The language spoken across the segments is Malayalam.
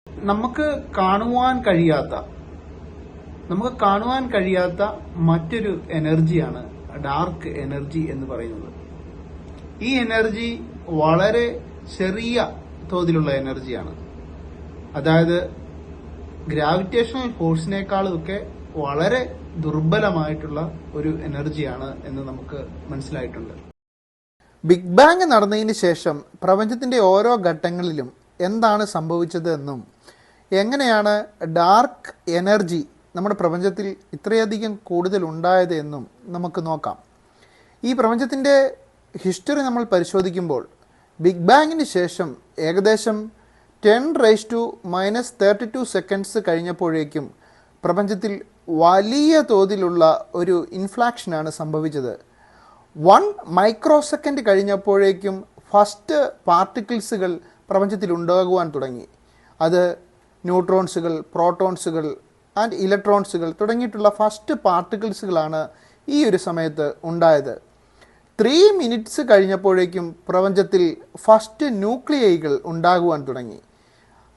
നമുക്ക് കാണുവാൻ കഴിയാത്ത മറ്റൊരു എനർജിയാണ് ഡാർക്ക് എനർജി എന്ന് പറയുന്നത്. ഈ എനർജി വളരെ ചെറിയ തോതിലുള്ള എനർജിയാണ്. അതായത് ഗ്രാവിറ്റേഷണൽ ഫോഴ്സിനേക്കാളും ഒക്കെ വളരെ ദുർബലമായിട്ടുള്ള ഒരു എനർജിയാണ് എന്ന് നമുക്ക് മനസ്സിലായിട്ടുണ്ട്. ബിഗ് ബാങ് നടന്നതിന് ശേഷം പ്രപഞ്ചത്തിന്റെ ഓരോ ഘട്ടങ്ങളിലും എന്താണ് സംഭവിച്ചത് എന്നും എങ്ങനെയാണ് ഡാർക്ക് എനർജി നമ്മുടെ പ്രപഞ്ചത്തിൽ ഇത്രയധികം കൂടുതൽ ഉണ്ടായത് എന്നും നമുക്ക് നോക്കാം. ഈ പ്രപഞ്ചത്തിന്റെ ഹിസ്റ്ററി നമ്മൾ പരിശോധിക്കുമ്പോൾ ബിഗ് ബാങ്ങിന് ശേഷം ഏകദേശം 10⁻⁻32 സെക്കൻഡ്സ് കഴിഞ്ഞപ്പോഴേക്കും പ്രപഞ്ചത്തിൽ വലിയ തോതിലുള്ള ഒരു ഇൻഫ്ലാക്ഷനാണ് സംഭവിച്ചത്. 1 മൈക്രോ സെക്കൻഡ് കഴിഞ്ഞപ്പോഴേക്കും ഫസ്റ്റ് പാർട്ടിക്കിൾസുകൾ പ്രപഞ്ചത്തിൽ ഉണ്ടാകുവാൻ തുടങ്ങി. അത് ന്യൂട്രോൺസുകൾ, പ്രോട്ടോൺസുകൾ ആൻഡ് ഇലക്ട്രോൺസുകൾ തുടങ്ങിയിട്ടുള്ള ഫസ്റ്റ് പാർട്ടിക്കിൾസുകളാണ് ഈ ഒരു സമയത്ത് ഉണ്ടായത്. 3 മിനിറ്റ്സ് കഴിഞ്ഞപ്പോഴേക്കും പ്രപഞ്ചത്തിൽ ഫസ്റ്റ് ന്യൂക്ലിയൈകൾ ഉണ്ടാകുവാൻ തുടങ്ങി.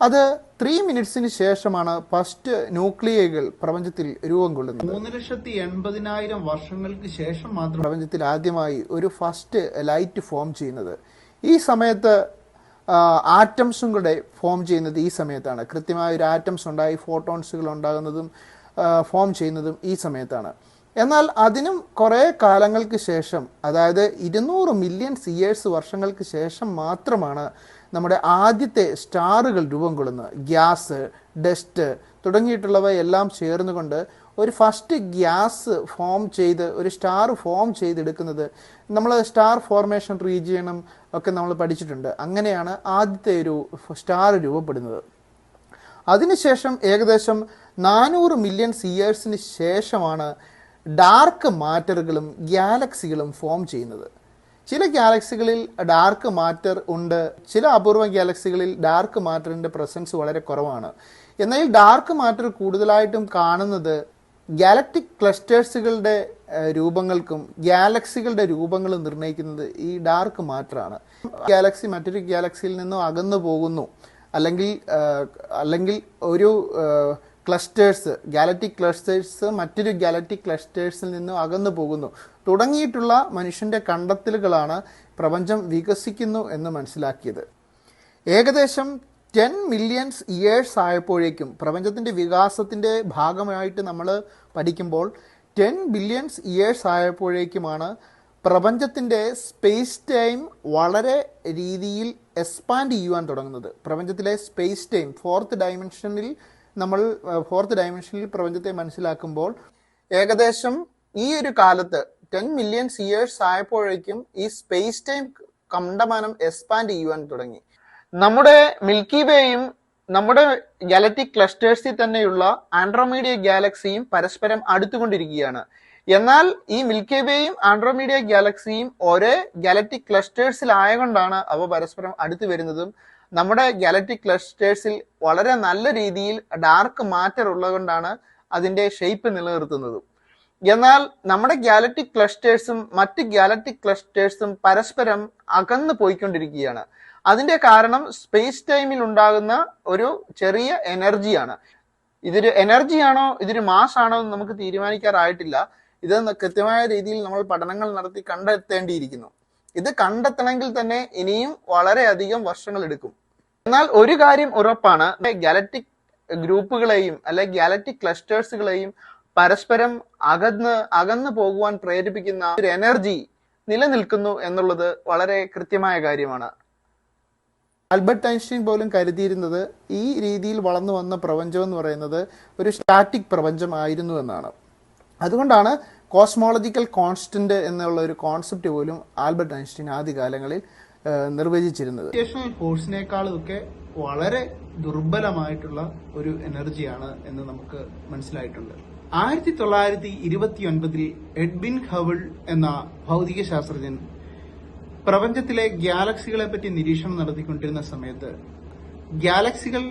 അത് 3 മിനിറ്റ്സിന് ശേഷമാണ് ഫസ്റ്റ് ന്യൂക്ലിയൈകൾ പ്രപഞ്ചത്തിൽ രൂപം കൊള്ളുന്നത്. 3,80,000 വർഷങ്ങൾക്ക് ശേഷം മാത്രം പ്രപഞ്ചത്തിൽ ആദ്യമായി ഒരു ഫസ്റ്റ് ലൈറ്റ് ഫോം ചെയ്യുന്നത്. ഈ സമയത്ത് ആറ്റംസും കൂടെ ഫോം ചെയ്യുന്നത് ഈ സമയത്താണ്. കൃത്യമായ ഒരു ആറ്റംസ് ഉണ്ടായി ഫോട്ടോൺസുകൾ ഉണ്ടാകുന്നതും ഫോം ചെയ്യുന്നതും ഈ സമയത്താണ്. എന്നാൽ അതിനും കുറേ കാലങ്ങൾക്ക് ശേഷം, അതായത് 200 മില്യൺ ഇയേഴ്സ് വർഷങ്ങൾക്ക് ശേഷം മാത്രമാണ് നമ്മുടെ ആദ്യത്തെ സ്റ്റാറുകൾ രൂപം കൊള്ളുന്നത്. ഗ്യാസ്, ഡസ്റ്റ് തുടങ്ങിയിട്ടുള്ളവയെല്ലാം ചേർന്നുകൊണ്ട് ഒരു ഫസ്റ്റ് ഗ്യാസ് ഫോം ചെയ്ത് ഒരു സ്റ്റാർ ഫോം ചെയ്തെടുക്കുന്നത് നമ്മൾ സ്റ്റാർ ഫോർമേഷൻ റീജിയനും ഒക്കെ നമ്മൾ പഠിച്ചിട്ടുണ്ട്. അങ്ങനെയാണ് ആദ്യത്തെ ഒരു സ്റ്റാർ രൂപപ്പെടുന്നത്. അതിനുശേഷം ഏകദേശം 400 മില്യൺ ഇയേഴ്സിന് ശേഷമാണ് ഡാർക്ക് മാറ്ററുകളും ഗാലക്സികളും ഫോം ചെയ്യുന്നത്. ചില ഗാലക്സികളിൽ ഡാർക്ക് മാറ്റർ ഉണ്ട്, ചില അപൂർവ ഗാലക്സികളിൽ ഡാർക്ക് മാറ്ററിന്റെ പ്രസൻസ് വളരെ കുറവാണ്. എന്നാൽ ഡാർക്ക് മാറ്റർ കൂടുതലായിട്ടും കാണുന്നത് ഗാലക്റ്റിക് ക്ലസ്റ്റേഴ്സുകളുടെ രൂപങ്ങൾക്കും ഗാലക്സികളുടെ രൂപങ്ങളും നിർണ്ണയിക്കുന്നത് ഈ ഡാർക്ക് മാറ്ററാണ്. ഗാലക്സി മറ്റൊരു ഗാലക്സിയിൽ നിന്നും അകന്നു പോകുന്നു, അല്ലെങ്കിൽ ഒരു ക്ലസ്റ്റേഴ്സ്, ഗാലക്റ്റിക് ക്ലസ്റ്റേഴ്സ് മറ്റൊരു ഗാലക്റ്റിക് ക്ലസ്റ്റേഴ്സിൽ നിന്നും അകന്നു പോകുന്നു തുടങ്ങിയിട്ടുള്ള മനുഷ്യന്റെ കണ്ടെത്തലുകളാണ് പ്രപഞ്ചം വികസിക്കുന്നു എന്ന് മനസ്സിലാക്കിയത്. ഏകദേശം 10 മില്യൺ ഇയേഴ്സ് ആയപ്പോഴേക്കും പ്രപഞ്ചത്തിന്റെ വികാസത്തിന്റെ ഭാഗമായിട്ട് നമ്മൾ പഠിക്കുമ്പോൾ 10 ബില്യൺ ഇയേഴ്സ് ആയപ്പോഴേക്കുമാണ് പ്രപഞ്ചത്തിന്റെ സ്പേസ് ടൈം വളരെ രീതിയിൽ എക്സ്പാൻഡ് ചെയ്യുവാൻ തുടങ്ങുന്നത്. പ്രപഞ്ചത്തിലെ സ്പേസ് ടൈം ഫോർത്ത് ഡയമെൻഷനിൽ പ്രപഞ്ചത്തെ മനസ്സിലാക്കുമ്പോൾ ഏകദേശം ഈ ഒരു കാലത്ത് 10 മില്യൺ ഇയേഴ്സ് ആയപ്പോഴേക്കും ഈ സ്പേസ് ടൈം കണ്ടമാനം എക്സ്പാൻഡ് ചെയ്യുവാൻ തുടങ്ങി. നമ്മുടെ മിൽക്കി വേയും നമ്മുടെ ഗാലക്റ്റിക് ക്ലസ്റ്റേഴ്സിൽ തന്നെയുള്ള ആൻഡ്രോമീഡിയ ഗാലക്സിയും പരസ്പരം അടുത്തുകൊണ്ടിരിക്കുകയാണ്. എന്നാൽ ഈ മിൽക്കി വേയും ആൻഡ്രോമീഡിയ ഗാലക്സിയും ഒരേ ഗാലക്റ്റിക് ക്ലസ്റ്റേഴ്സിലായതുകൊണ്ടാണ് അവ പരസ്പരം അടുത്തു വരുന്നതും നമ്മുടെ ഗാലക്റ്റിക് ക്ലസ്റ്റേഴ്സിൽ വളരെ നല്ല രീതിയിൽ ഡാർക്ക് മാറ്റർ ഉള്ളതുകൊണ്ടാണ് അതിന്റെ ഷേപ്പ് നിലനിർത്തുന്നതും. എന്നാൽ നമ്മുടെ ഗാലക്റ്റിക് ക്ലസ്റ്റേഴ്സും മറ്റ് ഗാലക്റ്റിക് ക്ലസ്റ്റേഴ്സും പരസ്പരം അകന്നു പോയിക്കൊണ്ടിരിക്കുകയാണ്. അതിന്റെ കാരണം സ്പേസ് ടൈമിൽ ഉണ്ടാകുന്ന ഒരു ചെറിയ എനർജിയാണ്. ഇതൊരു എനർജിയാണോ ഇതൊരു മാസ് ആണോ എന്ന് നമുക്ക് തീരുമാനിക്കാറായിട്ടില്ല. ഇത് കൃത്യമായ രീതിയിൽ നമ്മൾ പഠനങ്ങൾ നടത്തി കണ്ടെത്തേണ്ടിയിരിക്കുന്നു. ഇത് കണ്ടെത്തണമെങ്കിൽ തന്നെ ഇനിയും വളരെയധികം വർഷങ്ങൾ എടുക്കും. എന്നാൽ ഒരു കാര്യം ഉറപ്പാണ്, ഗാലക്റ്റിക് ഗ്രൂപ്പുകളെയും അല്ലെ ഗാലക്റ്റിക് ക്ലസ്റ്റേഴ്സുകളെയും പരസ്പരം അകന്നു പോകുവാൻ പ്രേരിപ്പിക്കുന്ന ഒരു എനർജി നിലനിൽക്കുന്നു എന്നുള്ളത് വളരെ കൃത്യമായ കാര്യമാണ്. ആൽബർട്ട് ഐൻസ്റ്റീൻ പോലും കരുതിയിരുന്നത് ഈ രീതിയിൽ വളർന്നു വന്ന പ്രപഞ്ചം എന്ന് പറയുന്നത് ഒരു സ്റ്റാറ്റിക് പ്രപഞ്ചമായിരുന്നു എന്നാണ്. അതുകൊണ്ടാണ് കോസ്മോളജിക്കൽ കോൺസ്റ്റന്റ് എന്നുള്ള ഒരു കോൺസെപ്റ്റ് പോലും ആൽബർട്ട് ഐൻസ്റ്റീൻ ആദ്യകാലങ്ങളിൽ നിർവചിച്ചിരുന്നത്. ഗ്രാവിറ്റേഷണൽ ഫോഴ്സിനേക്കാളും ഒക്കെ വളരെ ദുർബലമായിട്ടുള്ള ഒരു എനർജിയാണ് എന്ന് നമുക്ക് മനസ്സിലായിട്ടുണ്ട്. 1929 എഡ്വിൻ ഹബിൾ എന്ന ഭൗതിക ശാസ്ത്രജ്ഞൻ പ്രപഞ്ചത്തിലെ ഗാലക്സികളെ പറ്റി നിരീക്ഷണം നടത്തിക്കൊണ്ടിരുന്ന സമയത്ത് ഗാലക്സികൾ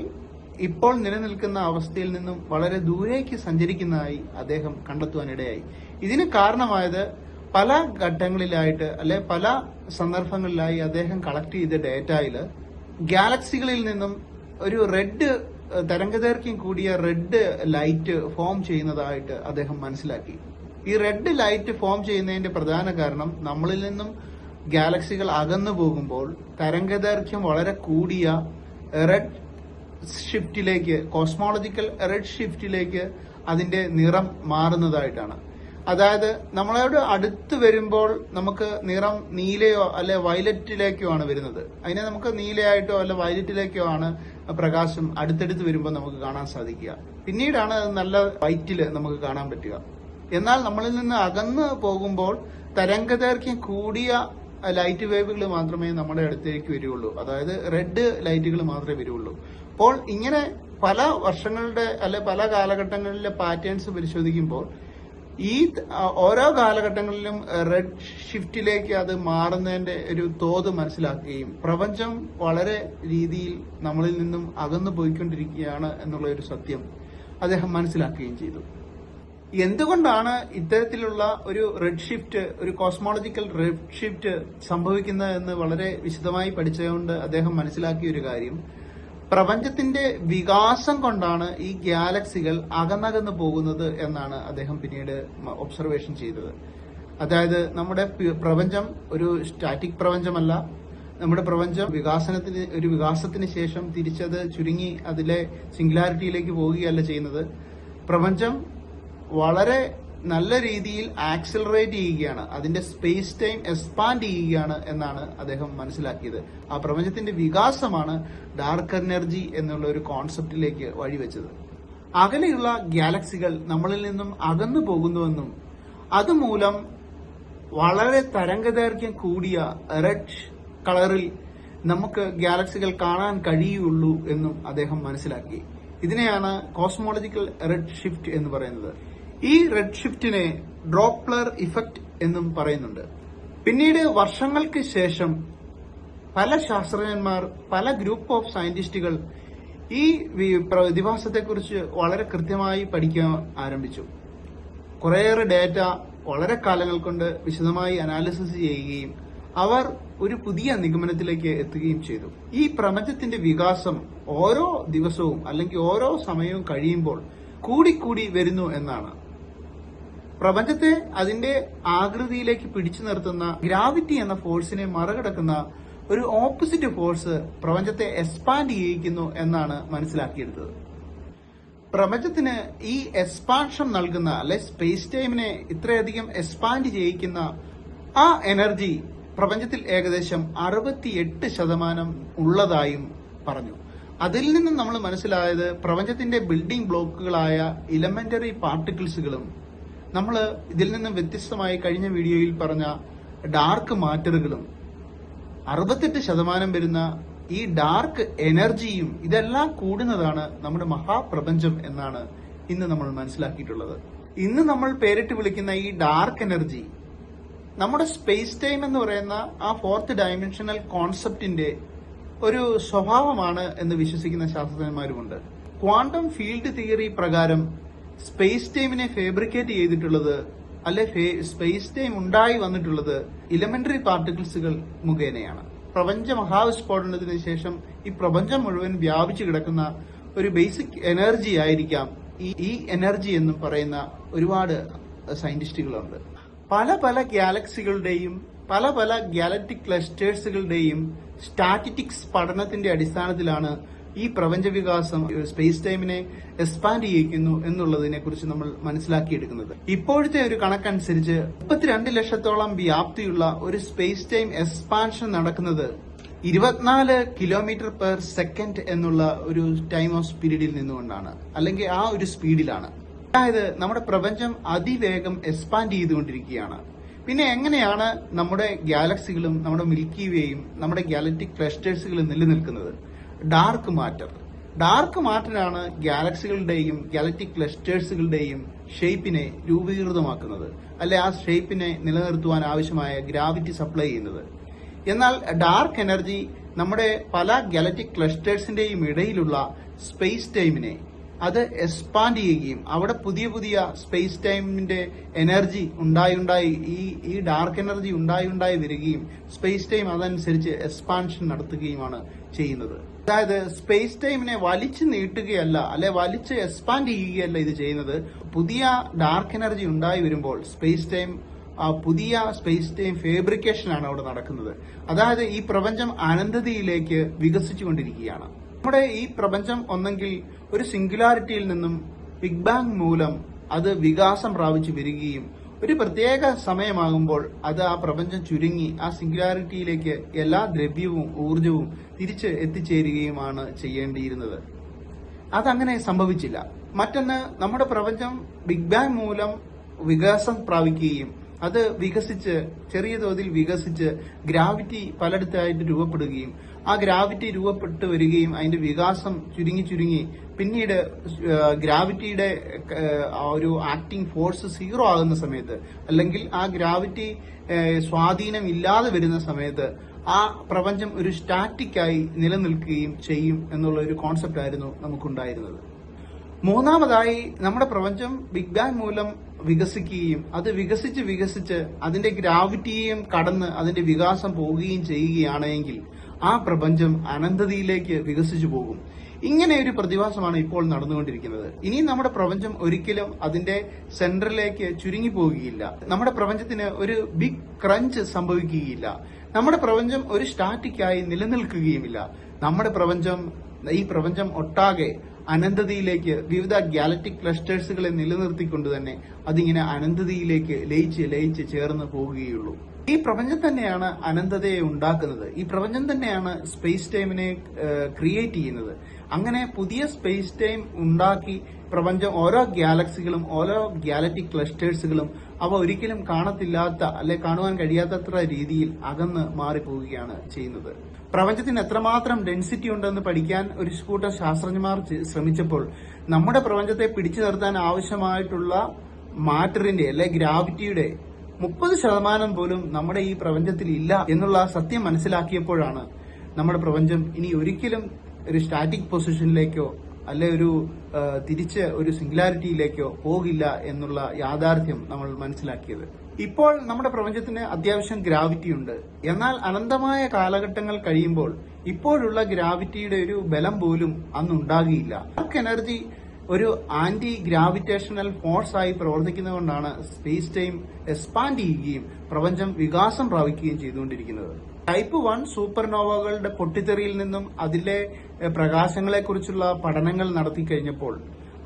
ഇപ്പോൾ നിലനിൽക്കുന്ന അവസ്ഥയിൽ നിന്നും വളരെ ദൂരേക്ക് സഞ്ചരിക്കുന്നതായി അദ്ദേഹം കണ്ടെത്തുവാനിടയായി. ഇതിന് കാരണമായത് പല ഘട്ടങ്ങളിലായിട്ട് അല്ലെ പല സന്ദർഭങ്ങളിലായി അദ്ദേഹം കളക്ട് ചെയ്ത ഡേറ്റയിൽ ഗാലക്സികളിൽ നിന്നും ഒരു റെഡ് തരംഗദൈർഘ്യം കൂടിയ റെഡ് ലൈറ്റ് ഫോം ചെയ്യുന്നതായിട്ട് അദ്ദേഹം മനസ്സിലാക്കി. ഈ റെഡ് ലൈറ്റ് ഫോം ചെയ്യുന്നതിന്റെ പ്രധാന കാരണം നമ്മളിൽ നിന്നും ഗാലക്സികൾ അകന്നു പോകുമ്പോൾ തരംഗദൈർഘ്യം വളരെ കൂടിയ റെഡ് ഷിഫ്റ്റിലേക്ക്, കോസ്മോളജിക്കൽ റെഡ് ഷിഫ്റ്റിലേക്ക് അതിന്റെ നിറം മാറുന്നതായിട്ടാണ്. അതായത് നമ്മളോട് അടുത്ത് വരുമ്പോൾ നമുക്ക് നിറം നീലയോ അല്ലെ വയലറ്റിലേക്കോ ആണ് വരുന്നത്. അതിനെ നമുക്ക് നീലയായിട്ടോ അല്ലെ വയലറ്റിലേക്കോ ആണ് പ്രകാശം അടുത്തടുത്ത് വരുമ്പോൾ നമുക്ക് കാണാൻ സാധിക്കുക. പിന്നീടാണ് അത് നല്ല വൈറ്റില് നമുക്ക് കാണാൻ പറ്റുക. എന്നാൽ നമ്മളിൽ നിന്ന് അകന്ന് പോകുമ്പോൾ തരംഗദൈർഘ്യം കൂടിയ ലൈറ്റ് വേവുകൾ മാത്രമേ നമ്മുടെ അടുത്തേക്ക് വരികയുള്ളൂ. അതായത് റെഡ് ലൈറ്റുകൾ മാത്രമേ വരികയുള്ളൂ. അപ്പോൾ ഇങ്ങനെ പല വർഷങ്ങളുടെ അല്ലെ പല കാലഘട്ടങ്ങളിലെ പാറ്റേൺസ് പരിശോധിക്കുമ്പോൾ ഈ ഓരോ കാലഘട്ടങ്ങളിലും റെഡ് ഷിഫ്റ്റിലേക്ക് അത് മാറുന്നതിന്റെ ഒരു തോത് മനസ്സിലാക്കുകയും പ്രപഞ്ചം വളരെ രീതിയിൽ നമ്മളിൽ നിന്നും അകന്നു പോയിക്കൊണ്ടിരിക്കുകയാണ് എന്നുള്ള ഒരു സത്യം അദ്ദേഹം മനസ്സിലാക്കുകയും ചെയ്തു. എന്തുകൊണ്ടാണ് ഇത്തരത്തിലുള്ള ഒരു റെഡ് ഷിഫ്റ്റ്, ഒരു കോസ്മോളജിക്കൽ റെഡ് ഷിഫ്റ്റ് സംഭവിക്കുന്നതെന്ന് വളരെ വിശദമായി പഠിച്ചതുകൊണ്ട് അദ്ദേഹം മനസ്സിലാക്കിയ ഒരു കാര്യം, പ്രപഞ്ചത്തിന്റെ വികാസം കൊണ്ടാണ് ഈ ഗാലക്സികൾ അകന്നകന്ന് പോകുന്നത് എന്നാണ് അദ്ദേഹം പിന്നീട് ഒബ്സർവേഷൻ ചെയ്തത്. അതായത് നമ്മുടെ പ്രപഞ്ചം ഒരു സ്റ്റാറ്റിക് പ്രപഞ്ചമല്ല. നമ്മുടെ പ്രപഞ്ചം വികാസത്തിന് ശേഷം തിരിച്ചത് ചുരുങ്ങി അതിലെ സിംഗുലാരിറ്റിയിലേക്ക് പോവുകയല്ല ചെയ്യുന്നത്. പ്രപഞ്ചം വളരെ നല്ല രീതിയിൽ ആക്സിലറേറ്റ് ചെയ്യുകയാണ്, അതിന്റെ സ്പേസ് ടൈം എക്സ്പാൻഡ് ചെയ്യുകയാണ് എന്നാണ് അദ്ദേഹം മനസ്സിലാക്കിയത്. ആ പ്രപഞ്ചത്തിന്റെ വികാസമാണ് ഡാർക്ക് എനർജി എന്നുള്ള ഒരു കോൺസെപ്റ്റിലേക്ക് വഴിവെച്ചത്. അകലെയുള്ള ഗാലക്സികൾ നമ്മളിൽ നിന്നും അകന്നു പോകുന്നുവെന്നും അതുമൂലം വളരെ തരംഗദൈർഘ്യം കൂടിയ റെഡ് കളറിൽ നമുക്ക് ഗാലക്സികൾ കാണാൻ കഴിയുള്ളൂ എന്നും അദ്ദേഹം മനസ്സിലാക്കി. ഇതിനെയാണ് കോസ്മോളജിക്കൽ റെഡ് ഷിഫ്റ്റ് എന്ന് പറയുന്നത്. ഈ റെഡ് ഷിഫ്റ്റിനെ ഡ്രോപ്ലർ ഇഫക്റ്റ് എന്നും പറയുന്നുണ്ട്. പിന്നീട് വർഷങ്ങൾക്ക് ശേഷം പല ശാസ്ത്രജ്ഞന്മാർ, പല ഗ്രൂപ്പ് ഓഫ് സയന്റിസ്റ്റുകൾ ഈ പ്രതിഭാസത്തെക്കുറിച്ച് വളരെ കൃത്യമായി പഠിക്കാൻ ആരംഭിച്ചു. കുറേയേറെ ഡേറ്റ വളരെ കാലങ്ങൾ കൊണ്ട് വിശദമായി അനാലിസിസ് ചെയ്യുകയും അവർ ഒരു പുതിയ നിഗമനത്തിലേക്ക് എത്തുകയും ചെയ്തു. ഈ പ്രപഞ്ചത്തിന്റെ വികാസം ഓരോ ദിവസവും അല്ലെങ്കിൽ ഓരോ സമയവും കഴിയുമ്പോൾ കൂടിക്കൂടി വരുന്നു എന്നാണ്. പ്രപഞ്ചത്തെ അതിന്റെ ആകൃതിയിലേക്ക് പിടിച്ചു നിർത്തുന്ന ഗ്രാവിറ്റി എന്ന ഫോഴ്സിനെ മറികടക്കുന്ന ഒരു ഓപ്പോസിറ്റ് ഫോഴ്സ് പ്രപഞ്ചത്തെ എക്സ്പാൻഡ് ചെയ്യിക്കുന്നു എന്നാണ് മനസ്സിലാക്കിയെടുത്തത്. പ്രപഞ്ചത്തിന് ഈ എക്സ്പാൻഷൻ നൽകുന്ന അല്ലെ സ്പേസ് ടൈമിനെ ഇത്രയധികം എക്സ്പാൻഡ് ചെയ്യിക്കുന്ന ആ എനർജി പ്രപഞ്ചത്തിൽ ഏകദേശം 68% ഉള്ളതായും പറഞ്ഞു. അതിൽ നിന്നും നമ്മൾ മനസ്സിലായത് പ്രപഞ്ചത്തിന്റെ ബിൽഡിംഗ് ബ്ലോക്കുകളായ ഇലമെന്ററി പാർട്ടിക്കിൾസുകളും നമ്മൾ ഇതിൽ നിന്നും വ്യത്യസ്തമായി കഴിഞ്ഞ വീഡിയോയിൽ പറഞ്ഞ ഡാർക്ക് മാറ്ററുകളും 68% വരുന്ന ഈ ഡാർക്ക് എനർജിയും ഇതെല്ലാം കൂടുന്നതാണ് നമ്മുടെ മഹാപ്രപഞ്ചം എന്നാണ് ഇന്ന് നമ്മൾ മനസ്സിലാക്കിയിട്ടുള്ളത്. ഇന്ന് നമ്മൾ പേരിട്ട് വിളിക്കുന്ന ഈ ഡാർക്ക് എനർജി നമ്മുടെ സ്പേസ് ടൈം എന്ന് പറയുന്ന ആ 4th ഡയമെൻഷണൽ കോൺസെപ്റ്റിന്റെ ഒരു സ്വഭാവമാണ് എന്ന് വിശ്വസിക്കുന്ന ശാസ്ത്രജ്ഞന്മാരുമുണ്ട്. ക്വാണ്ടം ഫീൽഡ് തിയറി പ്രകാരം സ്പേസ് ടൈമിനെ ഫാബ്രിക്കേറ്റ് ചെയ്തിട്ടുള്ളത് അല്ലെ സ്പേസ് ടൈം ഉണ്ടായി വന്നിട്ടുള്ളത് ഇലമെന്ററി പാർട്ടിക്കിൾസുകൾ മുഖേനയാണ്. പ്രപഞ്ച മഹാവിസ്ഫോടനത്തിന് ശേഷം ഈ പ്രപഞ്ചം മുഴുവൻ വ്യാപിച്ചു കിടക്കുന്ന ഒരു ബേസിക് എനർജി ആയിരിക്കാം ഈ എനർജി എന്ന് പറയുന്ന ഒരുപാട് സയന്റിസ്റ്റുകളുണ്ട്. പല പല ഗാലക്സികളുടെയും പല പല ഗാലക്റ്റിക് ക്ലസ്റ്റേഴ്സുകളുടെയും സ്റ്റാറ്റിസ്റ്റിക്സ് പഠനത്തിന്റെ അടിസ്ഥാനത്തിലാണ് ഈ പ്രപഞ്ചവികാസം സ്പേസ് ടൈമിനെ എക്സ്പാൻഡ് ചെയ്യിക്കുന്നു എന്നുള്ളതിനെ കുറിച്ച് നമ്മൾ മനസ്സിലാക്കിയെടുക്കുന്നത്. ഇപ്പോഴത്തെ ഒരു കണക്കനുസരിച്ച് 32 ലക്ഷത്തോളം വ്യാപ്തിയുള്ള ഒരു സ്പേസ് ടൈം എക്സ്പാൻഷൻ നടക്കുന്നത് 24 കിലോമീറ്റർ പെർ സെക്കൻഡ് എന്നുള്ള ഒരു ടൈം ഓഫ് പീരീഡിൽ നിന്നുകൊണ്ടാണ്, അല്ലെങ്കിൽ ആ ഒരു സ്പീഡിലാണ്. അതായത് നമ്മുടെ പ്രപഞ്ചം അതിവേഗം എക്സ്പാൻഡ് ചെയ്തുകൊണ്ടിരിക്കുകയാണ്. പിന്നെ എങ്ങനെയാണ് നമ്മുടെ ഗാലക്സികളും നമ്മുടെ മിൽക്കി വേയും നമ്മുടെ ഗാലക്റ്റിക് ക്ലസ്റ്റേഴ്സുകളും നിലനിൽക്കുന്നത്? ഡാർക്ക് മാറ്ററാണ് ഗാലക്സികളുടെയും ഗാലക്റ്റിക് ക്ലസ്റ്റേഴ്സുകളുടെയും ഷേപ്പിനെ രൂപീകൃതമാക്കുന്നത്, അല്ലെ ആ ഷേപ്പിനെ നിലനിർത്തുവാൻ ആവശ്യമായ ഗ്രാവിറ്റി സപ്ലൈ ചെയ്യുന്നത്. എന്നാൽ ഡാർക്ക് എനർജി നമ്മുടെ പല ഗാലക്റ്റിക് ക്ലസ്റ്റേഴ്സിന്റെയും ഇടയിലുള്ള സ്പേസ് ടൈമിനെ അത് എക്സ്പാൻഡ് ചെയ്യുകയും അവിടെ പുതിയ പുതിയ സ്പേസ് ടൈമിന്റെ എനർജി ഉണ്ടായി ഈ ഡാർക്ക് എനർജി ഉണ്ടായി വരികയും സ്പേസ് ടൈം അതനുസരിച്ച് എക്സ്പാൻഷൻ നടത്തുകയുമാണ് ചെയ്യുന്നത്. അതായത് സ്പേസ് ടൈമിനെ വലിച്ചു നീട്ടുകയല്ല, അല്ലെ വലിച്ച് എക്സ്പാൻഡ് ചെയ്യുകയല്ല ഇത് ചെയ്യുന്നത്. പുതിയ ഡാർക്ക് എനർജി ഉണ്ടായി വരുമ്പോൾ സ്പേസ് ടൈം പുതിയ സ്പേസ് ടൈം ഫേബ്രിക്കേഷനാണ് അവിടെ നടക്കുന്നത്. അതായത് ഈ പ്രപഞ്ചം അനന്തതയിലേക്ക് വികസിച്ചുകൊണ്ടിരിക്കുകയാണ്. നമ്മുടെ ഈ പ്രപഞ്ചം ഒന്നെങ്കിൽ ഒരു സിംഗുലാരിറ്റിയിൽ നിന്നും ബിഗ് ബാങ് മൂലം അത് വികാസം പ്രാപിച്ചു വരികയും ഒരു പ്രത്യേക സമയമാകുമ്പോൾ അത് ആ പ്രപഞ്ചം ചുരുങ്ങി ആ സിംഗുലാരിറ്റിയിലേക്ക് എല്ലാ ദ്രവ്യവും ഊർജവും തിരിച്ച് എത്തിച്ചേരുകയുമാണ് ചെയ്യേണ്ടിയിരുന്നത്. അതങ്ങനെ സംഭവിച്ചില്ല. മറ്റൊന്ന്, നമ്മുടെ പ്രപഞ്ചം ബിഗ് ബാങ് മൂലം വികാസം പ്രാപിക്കുകയും അത് വികസിച്ച് ചെറിയ തോതിൽ വികസിച്ച് ഗ്രാവിറ്റി പലയിടത്തായിട്ട് രൂപപ്പെടുകയും ആ ഗ്രാവിറ്റി രൂപപ്പെട്ടു വരികയും അതിന്റെ വികാസം ചുരുങ്ങി പിന്നീട് ഗ്രാവിറ്റിയുടെ ആ ഒരു ആക്ടിംഗ് ഫോഴ്സ് സീറോ ആകുന്ന സമയത്ത്, അല്ലെങ്കിൽ ആ ഗ്രാവിറ്റി സ്വാധീനം ഇല്ലാതെ വരുന്ന സമയത്ത് ആ പ്രപഞ്ചം ഒരു സ്റ്റാറ്റിക്കായി നിലനിൽക്കുകയും ചെയ്യും എന്നുള്ള ഒരു കോൺസെപ്റ്റ് ആയിരുന്നു നമുക്കുണ്ടായിരുന്നത്. മൂന്നാമതായി, നമ്മുടെ പ്രപഞ്ചം ബിഗ് ബാങ് മൂലം വികസിക്കുകയും അത് വികസിച്ച് അതിന്റെ ഗ്രാവിറ്റിയെയും കടന്ന് അതിന്റെ വികാസം പോവുകയും ചെയ്യുകയാണെങ്കിൽ ആ പ്രപഞ്ചം അനന്തതയിലേക്ക് വികസിച്ചു പോകും. ഇങ്ങനെ ഒരു പ്രതിഭാസമാണ് ഇപ്പോൾ നടന്നുകൊണ്ടിരിക്കുന്നത്. ഇനി നമ്മുടെ പ്രപഞ്ചം ഒരിക്കലും അതിന്റെ സെന്ററിലേക്ക് ചുരുങ്ങി പോവുകയില്ല. നമ്മുടെ പ്രപഞ്ചത്തിന് ഒരു ബിഗ് ക്രഞ്ച് സംഭവിക്കുകയില്ല. നമ്മുടെ പ്രപഞ്ചം ഒരു സ്റ്റാറ്റിക്കായി നിലനിൽക്കുകയുമില്ല. നമ്മുടെ ഈ പ്രപഞ്ചം ഒട്ടാകെ അനന്തതയിലേക്ക് വിവിധ ഗാലക്റ്റിക് ക്ലസ്റ്റേഴ്സുകളെ നിലനിർത്തിക്കൊണ്ട് തന്നെ അതിങ്ങനെ അനന്തതയിലേക്ക് ലയിച്ച് ചേർന്ന് പോവുകയുള്ളൂ. ഈ പ്രപഞ്ചം തന്നെയാണ് അനന്തതയെ ഉണ്ടാക്കുന്നത്. ഈ പ്രപഞ്ചം തന്നെയാണ് സ്പേസ് ടൈമിനെ ക്രിയേറ്റ് ചെയ്യുന്നത്. അങ്ങനെ പുതിയ സ്പേസ് ടൈം ഉണ്ടാക്കി പ്രപഞ്ചം ഓരോ ഗാലക്സികളും ഓരോ ഗാലക്റ്റിക് ക്ലസ്റ്റേഴ്സുകളും അവ ഒരിക്കലും കാണത്തില്ലാത്ത അല്ലെ കാണുവാൻ കഴിയാത്തത്ര രീതിയിൽ അകന്ന് മാറിപ്പോവുകയാണ് ചെയ്യുന്നത്. പ്രപഞ്ചത്തിന് എത്രമാത്രം ഡെൻസിറ്റി ഉണ്ടെന്ന് പഠിക്കാൻ ഒരു കൂട്ടം ശാസ്ത്രജ്ഞന്മാർ ശ്രമിച്ചപ്പോൾ നമ്മുടെ പ്രപഞ്ചത്തെ പിടിച്ചു നിർത്താൻ ആവശ്യമായിട്ടുള്ള മാറ്ററിന്റെ അല്ലെ ഗ്രാവിറ്റിയുടെ 30% പോലും നമ്മുടെ ഈ പ്രപഞ്ചത്തിൽ ഇല്ല എന്നുള്ള സത്യം മനസ്സിലാക്കിയപ്പോഴാണ് നമ്മുടെ പ്രപഞ്ചം ഇനി ഒരിക്കലും ഒരു സ്റ്റാറ്റിക് പൊസിഷനിലേക്കോ അല്ലെ തിരിച്ച് ഒരു സിംഗുലാരിറ്റിയിലേക്കോ പോകില്ല എന്നുള്ള യാഥാർത്ഥ്യം നമ്മൾ മനസ്സിലാക്കിയത്. ഇപ്പോൾ നമ്മുടെ പ്രപഞ്ചത്തിന് അത്യാവശ്യം ഗ്രാവിറ്റി ഉണ്ട്. എന്നാൽ അനന്തമായ കാലഘട്ടങ്ങൾ കഴിയുമ്പോൾ ഇപ്പോഴുള്ള ഗ്രാവിറ്റിയുടെ ഒരു ബലം പോലും അന്നുണ്ടാകില്ല. ഡാർക്ക് എനർജി ഒരു ആന്റി ഗ്രാവിറ്റേഷണൽ ഫോഴ്സ് ആയി പ്രവർത്തിക്കുന്നതുകൊണ്ടാണ് സ്പേസ് ടൈം എക്സ്പാൻഡ് ചെയ്യുകയും പ്രപഞ്ചം വികാസം പ്രാപിക്കുകയും ചെയ്തുകൊണ്ടിരിക്കുന്നത്. ടൈപ്പ് 1 സൂപ്പർനോവകളുടെ പൊട്ടിത്തെറിയിൽ നിന്നും അതിലെ പ്രകാശങ്ങളെക്കുറിച്ചുള്ള പഠനങ്ങൾ നടത്തി കഴിഞ്ഞപ്പോൾ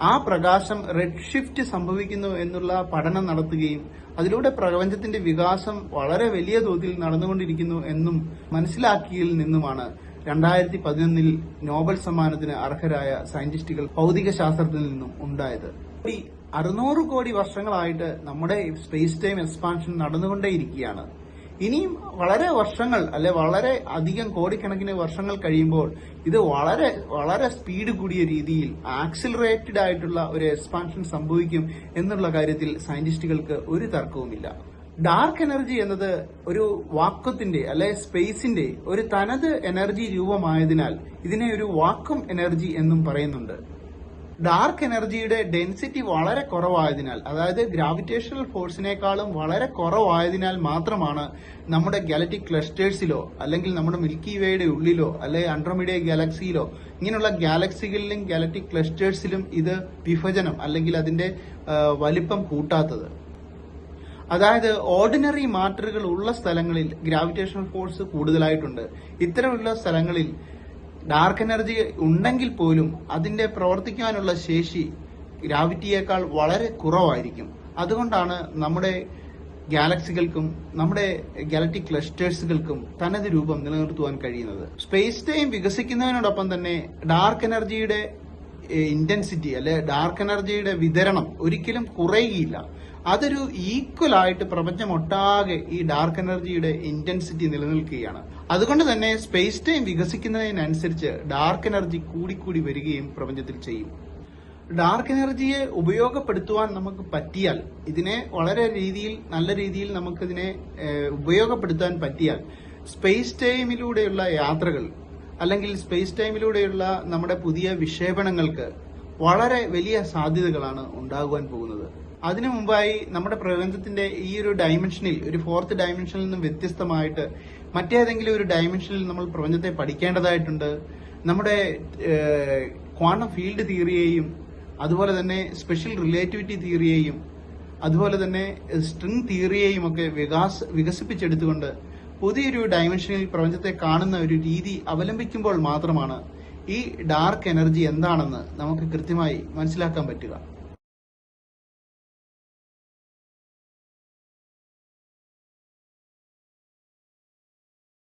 ആ പ്രകാശം റെഡ് ഷിഫ്റ്റ് സംഭവിക്കുന്നു എന്നുള്ള പഠനം നടത്തുകയും അതിലൂടെ പ്രപഞ്ചത്തിന്റെ വികാസം വളരെ വലിയ തോതിൽ നടന്നുകൊണ്ടിരിക്കുന്നു എന്നും മനസ്സിലാക്കിയതിൽ നിന്നുമാണ് 2011 നോബൽ സമ്മാനത്തിന് അർഹരായ സയന്റിസ്റ്റുകൾ ഭൗതിക ശാസ്ത്രത്തിൽ നിന്നും ഉണ്ടായത്. 600 കോടി വർഷങ്ങളായിട്ട് നമ്മുടെ സ്പേസ് ടൈം എക്സ്പാൻഷൻ നടന്നുകൊണ്ടേയിരിക്കുകയാണ്. ഇനിയും വളരെ വർഷങ്ങൾ അല്ലെ വളരെ അധികം കോടിക്കണക്കിന് വർഷങ്ങൾ കഴിയുമ്പോൾ ഇത് വളരെ വളരെ സ്പീഡ് കൂടിയ രീതിയിൽ ആക്സിലറേറ്റഡ് ആയിട്ടുള്ള ഒരു എക്സ്പാൻഷൻ സംഭവിക്കും എന്നുള്ള കാര്യത്തിൽ സയന്റിസ്റ്റുകൾക്ക് ഒരു തർക്കവുമില്ല. ഡാർക്ക് എനർജി എന്നത് ഒരു വാക്വത്തിന്റെ അല്ലെ സ്പേസിന്റെ ഒരു തനത് എനർജി രൂപമായതിനാൽ ഇതിനെ ഒരു വാക്വം എനർജി എന്നും പറയുന്നുണ്ട്. ഡാർക്ക് എനർജിയുടെ ഡെൻസിറ്റി വളരെ കുറവായതിനാൽ, അതായത് ഗ്രാവിറ്റേഷണൽ ഫോഴ്സിനേക്കാളും വളരെ കുറവായതിനാൽ മാത്രമാണ് നമ്മുടെ ഗാലക്റ്റിക് ക്ലസ്റ്റേഴ്സിലോ അല്ലെങ്കിൽ നമ്മുടെ മിൽക്കി വേയുടെ ഉള്ളിലോ അല്ലെങ്കിൽ ആൻഡ്രോമീഡ ഗാലക്സിയിലോ ഇങ്ങനെയുള്ള ഗാലക്സികളിലും ഗാലക്റ്റിക് ക്ലസ്റ്റേഴ്സിലും ഇത് വിഭജനം അല്ലെങ്കിൽ അതിന്റെ വലിപ്പം കൂട്ടാത്തത്. അതായത് ഓർഡിനറി മാറ്ററുകൾ ഉള്ള സ്ഥലങ്ങളിൽ ഗ്രാവിറ്റേഷണൽ ഫോഴ്സ് കൂടുതലായിട്ടുണ്ട്. ഇത്തരമുള്ള സ്ഥലങ്ങളിൽ ഡാർക്ക് എനർജി ഉണ്ടെങ്കിൽ പോലും അതിന്റെ പ്രവർത്തിക്കാനുള്ള ശേഷി ഗ്രാവിറ്റിയേക്കാൾ വളരെ കുറവായിരിക്കും. അതുകൊണ്ടാണ് നമ്മുടെ ഗാലക്സികൾക്കും നമ്മുടെ ഗാലക്റ്റിക് ക്ലസ്റ്റേഴ്സുകൾക്കും തനത് രൂപം നിലനിർത്തുവാൻ കഴിയുന്നത്. സ്പേസ് ടൈം വികസിക്കുന്നതിനോടൊപ്പം തന്നെ ഡാർക്ക് എനർജിയുടെ ഇന്റൻസിറ്റി അല്ലെ ഡാർക്ക് എനർജിയുടെ വിതരണം ഒരിക്കലും കുറയുകയില്ല. അതൊരു ഈക്വൽ ആയിട്ട് പ്രപഞ്ചമൊട്ടാകെ ഈ ഡാർക്ക് എനർജിയുടെ ഇന്റൻസിറ്റി നിലനിൽക്കുകയാണ്. അതുകൊണ്ട് തന്നെ സ്പേസ് ടൈം വികസിക്കുന്നതിനനുസരിച്ച് ഡാർക്ക് എനർജി കൂടിക്കൂടി വരികയും പ്രപഞ്ചത്തിൽ ചെയ്യും. ഡാർക്ക് എനർജിയെ ഉപയോഗപ്പെടുത്തുവാൻ നമുക്ക് പറ്റിയാൽ, ഇതിനെ വളരെ നല്ല രീതിയിൽ നമുക്കിതിനെ ഉപയോഗപ്പെടുത്താൻ പറ്റിയാൽ സ്പേസ് ടൈമിലൂടെയുള്ള യാത്രകൾ അല്ലെങ്കിൽ സ്പേസ് ടൈമിലൂടെയുള്ള നമ്മുടെ പുതിയ വിക്ഷേപണങ്ങൾക്ക് വളരെ വലിയ സാധ്യതകളാണ് ഉണ്ടാകുവാൻ പോകുന്നത്. അതിനു മുമ്പായി നമ്മുടെ പ്രപഞ്ചത്തിന്റെ ഈ ഒരു ഡയമെൻഷനിൽ, ഒരു 4th ഡയമെൻഷനിൽ നിന്നും വ്യത്യസ്തമായിട്ട് മറ്റേതെങ്കിലും ഒരു ഡയമെൻഷനിൽ നമ്മൾ പ്രപഞ്ചത്തെ പഠിക്കേണ്ടതായിട്ടുണ്ട്. നമ്മുടെ ക്വാണ്ടം ഫീൽഡ് തിയറിയെയും അതുപോലെ തന്നെ സ്പെഷ്യൽ റിലേറ്റിവിറ്റി തിയറിയെയും അതുപോലെ തന്നെ സ്ട്രിംഗ് തിയറിയെയും ഒക്കെ വികസിപ്പിച്ചെടുത്തുകൊണ്ട് പുതിയൊരു ഡയമെൻഷനിൽ പ്രപഞ്ചത്തെ കാണുന്ന ഒരു രീതി അവലംബിക്കുമ്പോൾ മാത്രമാണ് ഈ ഡാർക്ക് എനർജി എന്താണെന്ന് നമുക്ക് കൃത്യമായി മനസ്സിലാക്കാൻ പറ്റുക.